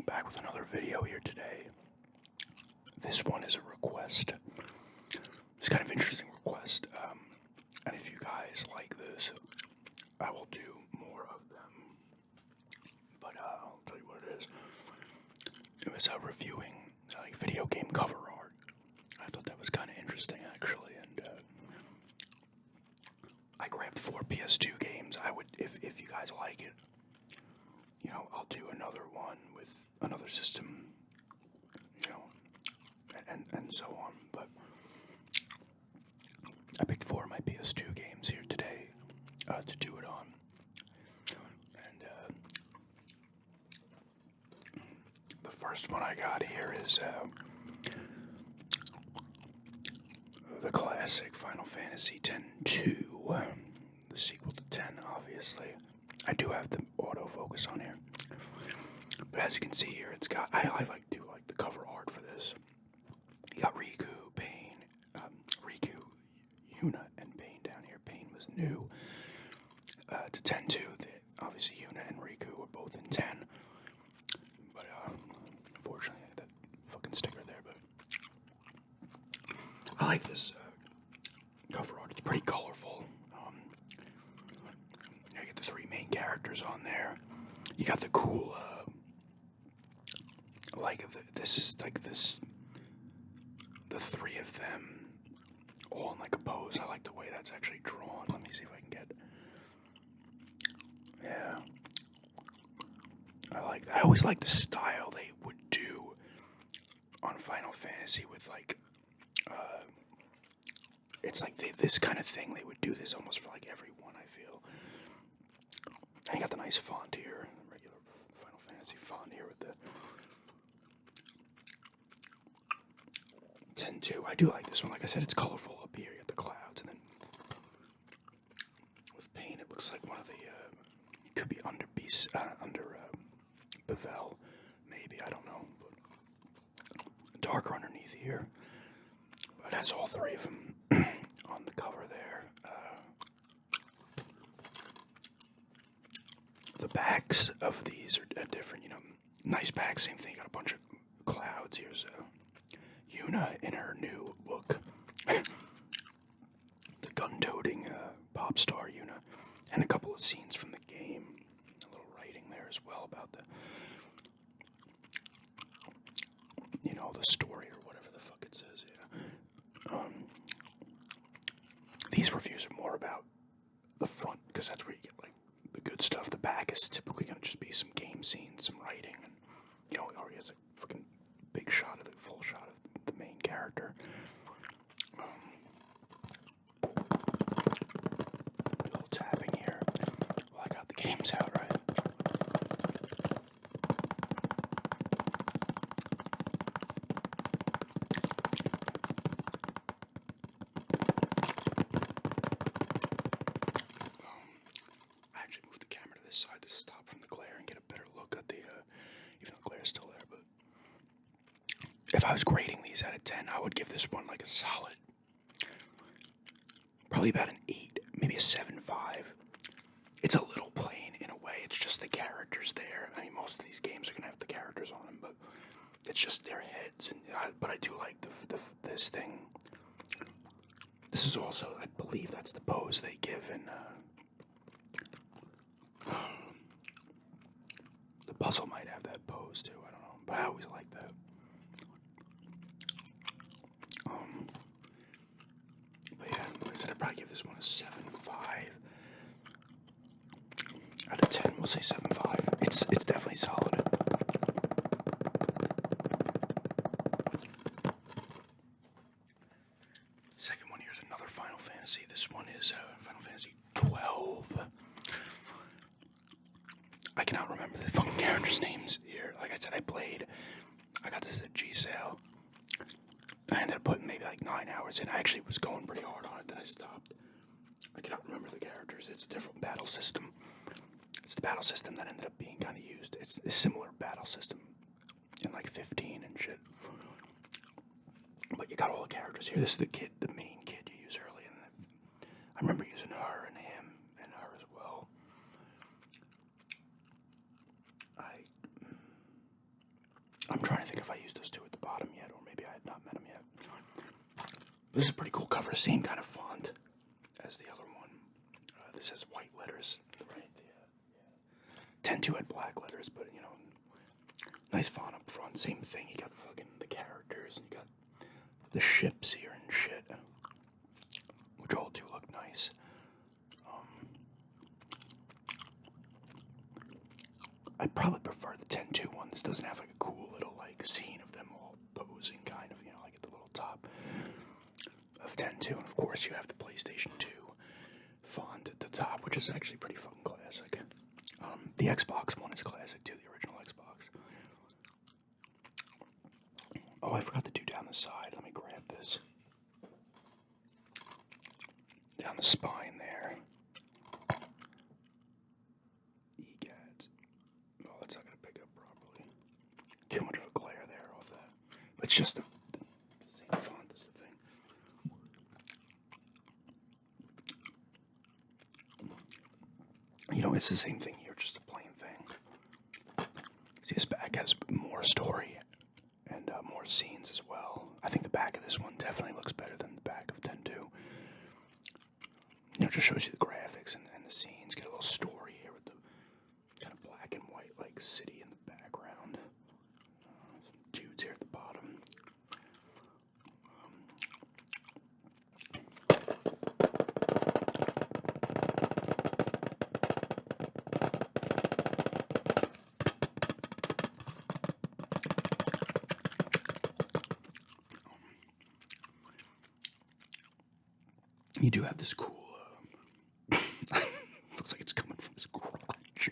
back with another video here today. This one is a request. It's kind of interesting request, and if you guys like this, I will do more of them. But I'll tell you what it is. It was reviewing video game cover art. I thought that was kind of interesting, actually, and I grabbed 4 PS2 games. I would, if you guys like it, I'll do another one with another system, and so on. But I picked 4 of my PS2 games here today to do it on. And the first one I got here is the classic Final Fantasy X-2, the sequel to 10, obviously. I do have the autofocus on here. But as you can see here, it's got, I like the cover art for this. You got Riku, Pain, Riku, Yuna, and Pain down here. Pain was new to 10-2. Obviously, Yuna and Riku were both in 10. But unfortunately, that fucking sticker there. But I like this cover art. It's pretty colorful. You get the 3 main characters on there. You got the cool, the 3 of them all in a pose. I like the way that's actually drawn. Let me see if I can get, yeah. I like that. I always like the style they would do on Final Fantasy with it's this kind of thing. They would do this almost for every one, I feel. And you got the nice font here, regular Final Fantasy font here with the 10-2. I do like this one. Like I said, it's colorful up here. You got the clouds, and then with Pain, it looks like one of the it could be under Bevel, maybe, I don't know. But darker underneath here, but it has all 3 of them on the cover there. The backs of these are different, nice backs, same thing, you got a bunch of clouds. Here's Yuna in her new look. The gun-toting pop star Yuna, and a couple of scenes from the game. A little writing there as well about the story or whatever the fuck it says. Yeah. These reviews are more about the front, because that's where you get the good stuff. The back is typically going to just be some game scenes, some writing, and already has a freaking big shot of the full shot of the main character. A little tapping here. Well, I got the games out, right? I actually moved the camera to this side to stop from the glare and get a better look at the, even though the glare's still there, but if I was grading these out of 10, I would give this one a solid, probably about an 8, maybe a 7.5. It's a little plain in a way. It's just the characters there. I mean, most of these games are gonna have the characters on them, but it's just their heads. But I do like this thing. This is also, I believe, that's the pose they give in. The puzzle might have that pose too. I don't know, but I always like that. But yeah, like I said, I'd probably give this one a 7.5 out of 10. We'll say 7.5. It's definitely solid. Second one here is another Final Fantasy. This one is Final Fantasy 12. I cannot remember the fucking characters' names here. Like I said, I got this at G-Sale. I ended up putting maybe 9 hours in. I actually was going pretty hard on it, then I stopped. I cannot remember the characters. It's a different battle system. It's the battle system that ended up being kind of used. It's a similar battle system in 15 and shit. But you got all the characters here. This is the main kid you use early. And I remember using her and him and her as well. I'm trying to think if I used those two at the bottom yet, or maybe I had not met them yet. This is a pretty cool cover. Same kind of font as the other one. This has white letters, right? 10-2 had black letters, but you know, nice font up front. Same thing. You got fucking the characters, and you got the ships here and shit, which all do look nice. I probably prefer the 10-2 one. This doesn't have like a cool little like scene of them all posing, kind of, you know, like at the little top of 10-2. And of course, you have the PlayStation 2 font at the top, which is actually pretty fucking classic. The Xbox one is classic too, the original Xbox. Oh, I forgot to do down the side. Let me grab this. Down the spine there. Egads. Oh, that's not going to pick up properly. Too much of a glare there off that. But it's just the same font as the thing. You know, it's the same thing here, just a plain thing. See, this back has more story and more scenes as well. I think the back of this one definitely looks better than the back of 10-2. You know, it just shows you the graphics and the scenes. Get a little story here with the kind of black and white, like, city in the background. Some dudes here at the bottom. You do have this cool, looks like it's coming from this garage.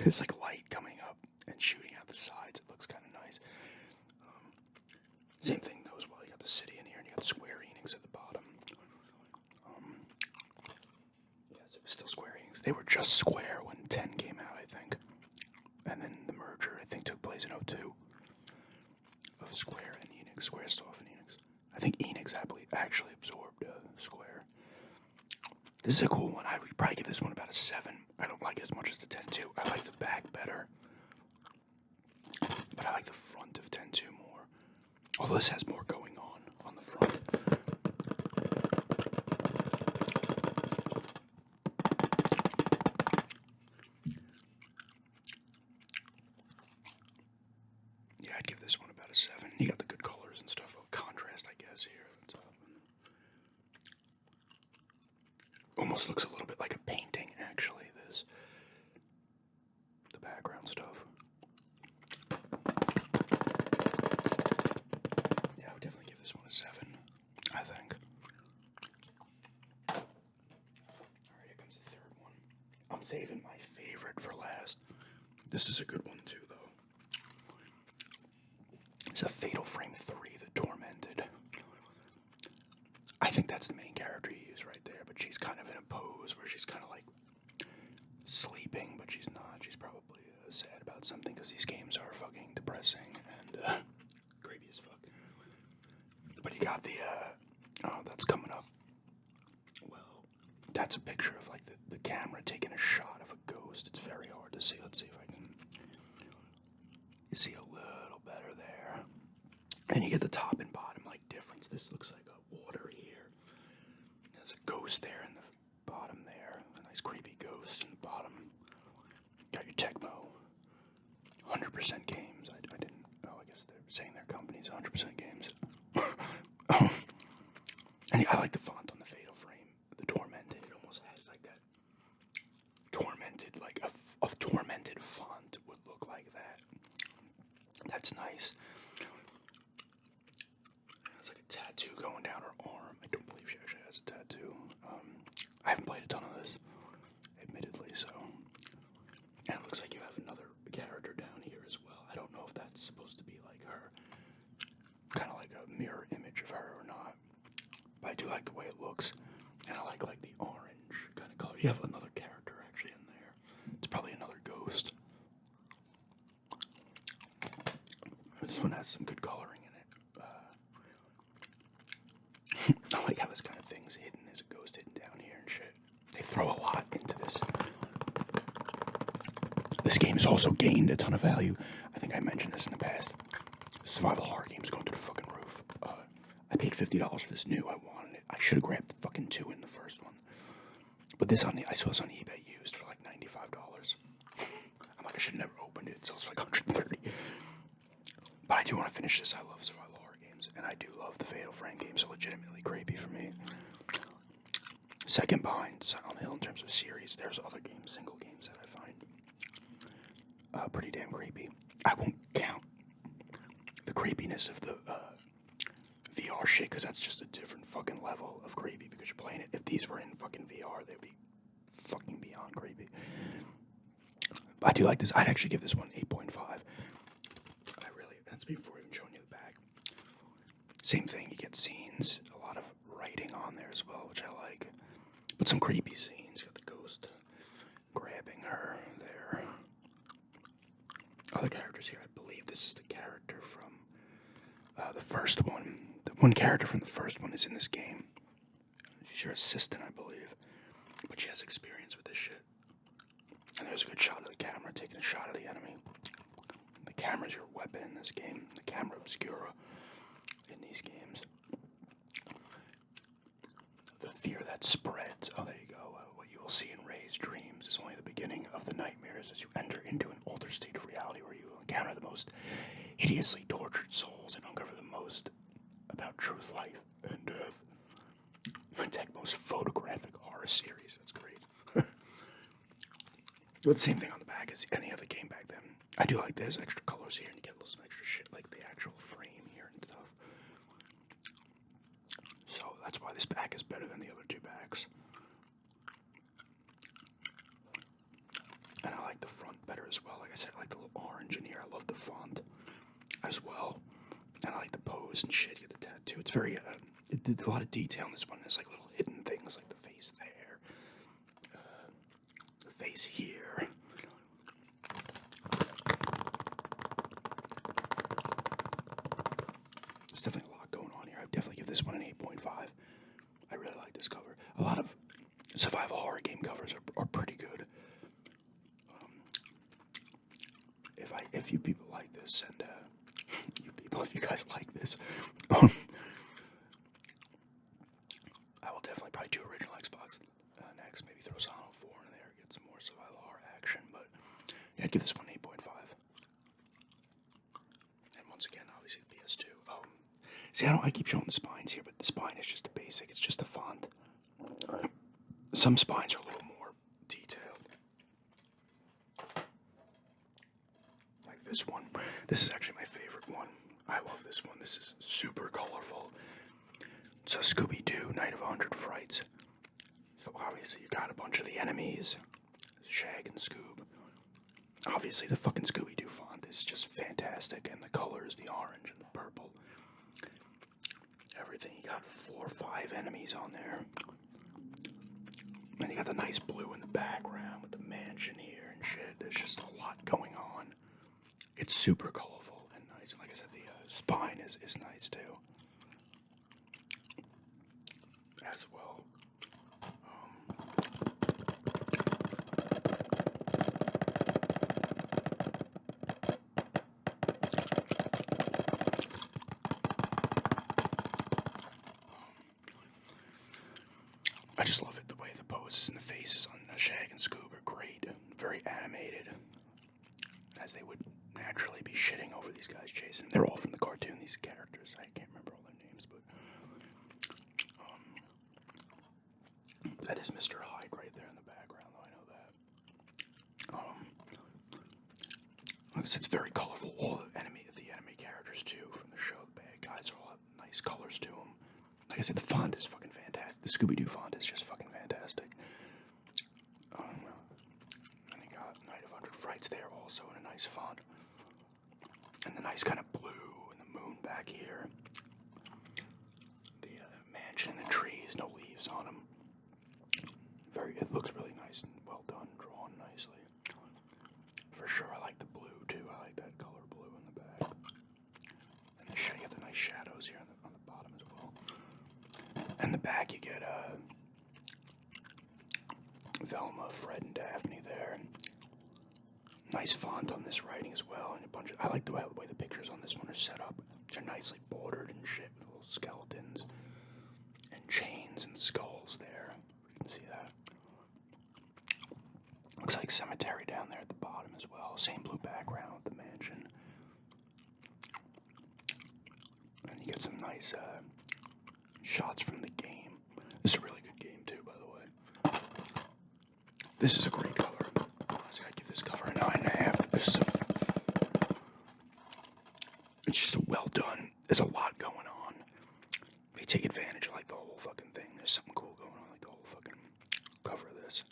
It's like light coming up and shooting out the sides. It looks kind of nice. Same thing though as well. You got the city in here and you got Square Enix at the bottom. Yes, it was still Square Enix. They were just Square when 10 came out, I think. And then the merger, I think, took place in 02 of Square and Enix, Squaresoft and Enix. I think Enix actually absorbed Square. This is a cool one. I would probably give this one about a 7. I don't like it as much as the 10-2. I like the back better. But I like the front of 10-2 more. Although this has more going on the front. Yeah, I'd give this one about a 7. You got the good colors and stuff. Contrast, I guess, here. Almost looks a little bit like a painting, actually, the background stuff. Yeah, I would definitely give this one a 7, I think. Alright, here comes the third one. I'm saving my favorite for last. This is a good one, too, though. It's a Fatal Frame 3, The Tormented. I think that's the main character you use right there, but she's kind of in a pose where she's kind of like sleeping, but she's not. She's probably sad about something because these games are fucking depressing and creepy as fuck. But you got the, oh, that's coming up. Well, that's a picture of like the camera taking a shot of a ghost. It's very hard to see. Let's see if I can. You see a little better there. And you get the top and bottom like difference. This looks like a water here. There's a ghost there in the bottom there. A nice creepy ghost in the bottom. Got your Tecmo. 100% games. I didn't. Oh, I guess they're saying their company's 100% games. And I like the font on the Fatal Frame. The Tormented. It almost has like that tormented, like a tormented font would look like that. That's nice. It's like a tattoo going down her arm. I don't believe she actually has a tattoo. I haven't played a ton of this, admittedly, so. And it looks like you have another character down here as well. I don't know if that's supposed to be like her. Kind of like a mirror image of her or not. But I do like the way it looks. And I like the orange kind of color. You have another character actually in there. It's probably another ghost. This one has some good coloring in it. I like how this kind of thing's hidden. There's a ghost hidden down here and shit. They throw a lot into this. This game has also gained a ton of value. I think I mentioned this in the past. Survival horror games going through the fucking roof. I paid $50 for this new. I wanted it. I should have grabbed the fucking 2 in the first one. But this I saw this on eBay used for like $95. I'm like, I should have never opened it. It sells for like $130. But I do want to finish this. I love survival horror games, and I do love the Fatal Frame games. Are legitimately creepy for me. Second behind Silent Hill in terms of series. There's other games, single games that I find pretty damn creepy. I won't count the creepiness of the VR shit, because that's just a different fucking level of creepy because you're playing it. If these were in fucking VR, they'd be fucking beyond creepy. But I do like this. I'd actually give this one 8.5. That's before even showing you the back. Same thing, you get scenes, a lot of writing on there as well, which I like. But some creepy scenes. You got the ghost grabbing her there. Other characters here, I believe this is the character from the first one. The one character from the first one is in this game. She's your assistant, I believe. But she has experience with this shit. And there's a good shot of the camera taking a shot of the enemy. The camera's your weapon in this game. The camera obscura in these games. The fear that spreads. Oh, there you go. What you will see in Ray's dreams is only the beginning of the nightmares as you enter into an altered state of reality where you will encounter the most hideously tortured souls and uncover the most about truth, life, and death. The most photographic horror series. That's great. But the same thing on the back as any other game back then. I do like there's extra colors here, and you get a little some extra shit like the actual frame here and stuff. So that's why this back is better than the other two backs. And I like the front better as well. Like I said, I like the little orange in here. I love the font as well. And I like the pose and shit. You get the tattoo. It's very, it did a lot of detail in this one. There's like little hidden things like the face there, the face here. There's definitely a lot going on here. I would definitely give this one an 8.5. I really like this cover. A lot of survival horror game covers are pretty good. If you people like this, and if you guys like this, I will definitely probably do original Xbox next. Maybe throw Silent 4 in there, get some more survival horror action. But yeah, I'd give this one 8.5. And once again, obviously the PS2. See, I keep showing the spines here, but the spine is just a basic. It's just a font. Some spines are a little more detailed. Like this one. This is actually my favorite one. I love this one. This is super colorful. So Scooby-Doo, Night of 100 Frights. So obviously you got a bunch of the enemies. Shag and Scoob. Obviously the fucking Scooby-Doo font is just fantastic. And the colors, the orange and the purple. Everything. You got 4 or 5 enemies on there. And you got the nice blue in the background with the mansion here and shit. There's just a lot going on. It's super colorful and nice. And like I said, the spine is nice too. As well. I just love it, the way the poses and the faces on Shag and Scoob are great. Very animated. As they would naturally be shitting over these guys chasing them. They're all from the cartoon, these characters. I can't remember all their names, but that is Mr. Hyde right there in the background, though, I know that. Like I said, it's very colorful. All the enemy characters, too, from the show, the bad guys all have nice colors to them. Like I said, the font is fucking fantastic. The Scooby-Doo font is just fucking fantastic. And you got Night of 100 Frights there also in a nice font. And the nice kind of blue and the moon back here. The mansion and the trees, no leaves on them. It looks really nice and well done, drawn nicely. For sure, I like the blue too. I like that color blue in the back. And you get the nice shadows here on the bottom as well. And the back you get Velma, Fred, and Daphne there. Nice font on this writing as well, and I like the way the pictures on this one is set up. They're nicely bordered and shit with little skeletons and chains and skulls there. You can see that. Looks like cemetery down there at the bottom as well. Same blue background with the mansion. And you get some nice shots from the game. This is a really good game too, by the way. This is a great cover. Honestly, I'd give this cover a 9.5. This is it's just a well done. There's a lot going on. They take advantage of like the whole fucking thing. There's something cool going on, like the whole fucking cover of this.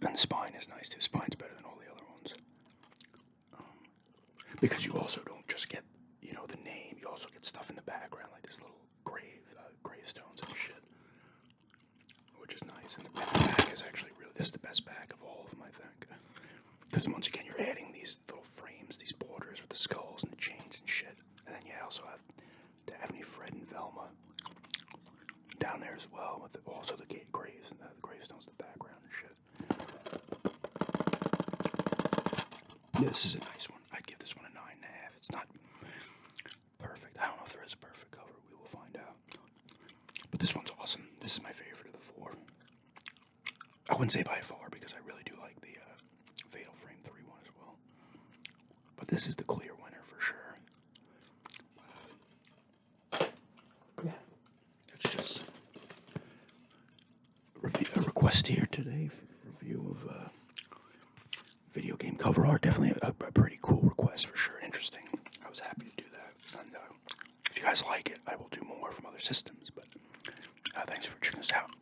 And the spine is nice too. Spine's better than all the other ones. Because you also don't just get, you know, the name. You also get stuff in the background, like this little gravestones and shit, which is nice. And the back is actually really, this is the best back of all of them, I think. Because once again, you're adding these little frames, these borders with the skulls and the chains and shit. And then you also have Daphne, Fred, and Velma down there as well, with also the graves and the gravestones in the background and shit. This is a nice one. I'd give this one a 9.5. It's not perfect. I don't know if there is a perfect cover. We will find out. But this one's awesome. This is my favorite of the four. I wouldn't say by far because I really do like the Fatal Frame 3 one as well. But this is the clear winner for sure. Yeah. It's just a request here today. Review of video game cover art. Definitely a pretty cool request for sure. Interesting. I was happy to do that. And if you guys like it, I will do more from other systems. But thanks for checking us out.